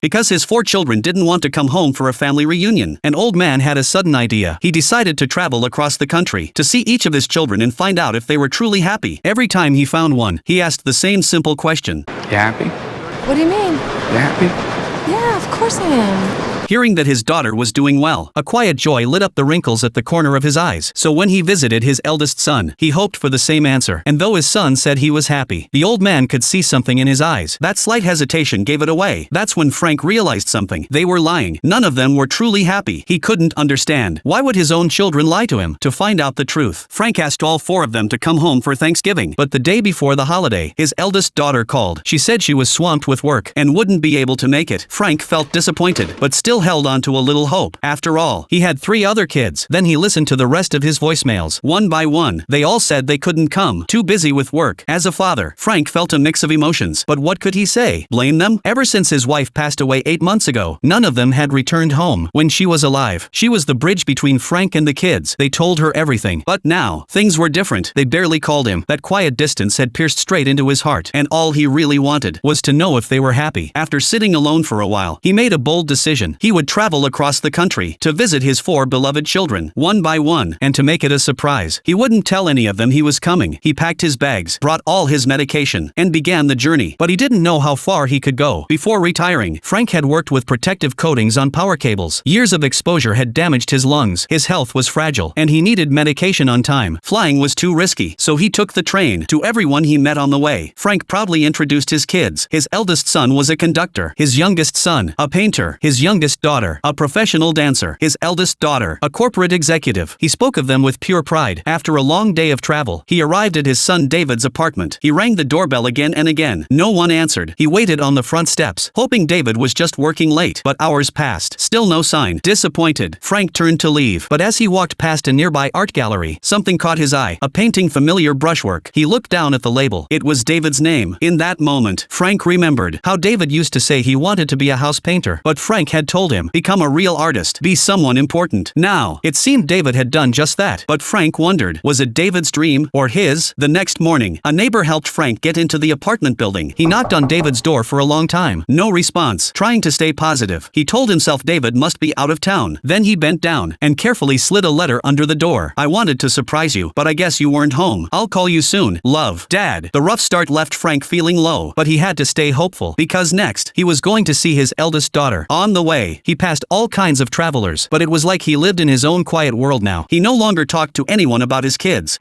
Because his 4 children didn't want to come home for a family reunion, an old man had a sudden idea. He decided to travel across the country to see each of his children and find out if they were truly happy. Every time he found one, he asked the same simple question. You happy? What do you mean? You happy? Yeah, of course I am. Hearing that his daughter was doing well, a quiet joy lit up the wrinkles at the corner of his eyes. So when he visited his eldest son, he hoped for the same answer. And though his son said he was happy, the old man could see something in his eyes. That slight hesitation gave it away. That's when Frank realized something. They were lying. None of them were truly happy. He couldn't understand. Why would his own children lie to him? To find out the truth, Frank asked all 4 of them to come home for Thanksgiving. But the day before the holiday, his eldest daughter called. She said she was swamped with work and wouldn't be able to make it. Frank felt disappointed, but still held on to a little hope. After all, he had 3 other kids. Then he listened to the rest of his voicemails. One by one, they all said they couldn't come, too busy with work. As a father, Frank felt a mix of emotions. But what could he say? Blame them? Ever since his wife passed away 8 months ago, none of them had returned home. When she was alive, she was the bridge between Frank and the kids. They told her everything. But now, things were different. They barely called him. That quiet distance had pierced straight into his heart. And all he really wanted was to know if they were happy. After sitting alone for a while, he made a bold decision. He would travel across the country to visit his 4 beloved children, one by one, and to make it a surprise. He wouldn't tell any of them he was coming. He packed his bags, brought all his medication, and began the journey. But he didn't know how far he could go. Before retiring, Frank had worked with protective coatings on power cables. Years of exposure had damaged his lungs. His health was fragile, and he needed medication on time. Flying was too risky, so he took the train. To everyone he met on the way, Frank proudly introduced his kids. His eldest son was a conductor, his youngest son, a painter, his youngest daughter, a professional dancer, his eldest daughter, a corporate executive. He spoke of them with pure pride. After a long day of travel, he arrived at his son David's apartment. He rang the doorbell again and again. No one answered. He waited on the front steps, hoping David was just working late. But hours passed. Still no sign. Disappointed, Frank turned to leave. But as he walked past a nearby art gallery, something caught his eye. A painting familiar brushwork. He looked down at the label. It was David's name. In that moment, Frank remembered how David used to say he wanted to be a house painter. But Frank had told him, become a real artist. Be someone important. Now, it seemed David had done just that. But Frank wondered, was it David's dream or his? The next morning, a neighbor helped Frank get into the apartment building. He knocked on David's door for a long time. No response. Trying to stay positive, he told himself David must be out of town. Then he bent down and carefully slid a letter under the door. I wanted to surprise you, but I guess you weren't home. I'll call you soon. Love, Dad. The rough start left Frank feeling low, but he had to stay hopeful because next, he was going to see his eldest daughter. On the way, he passed all kinds of travelers, but it was like he lived in his own quiet world now. He no longer talked to anyone about his kids.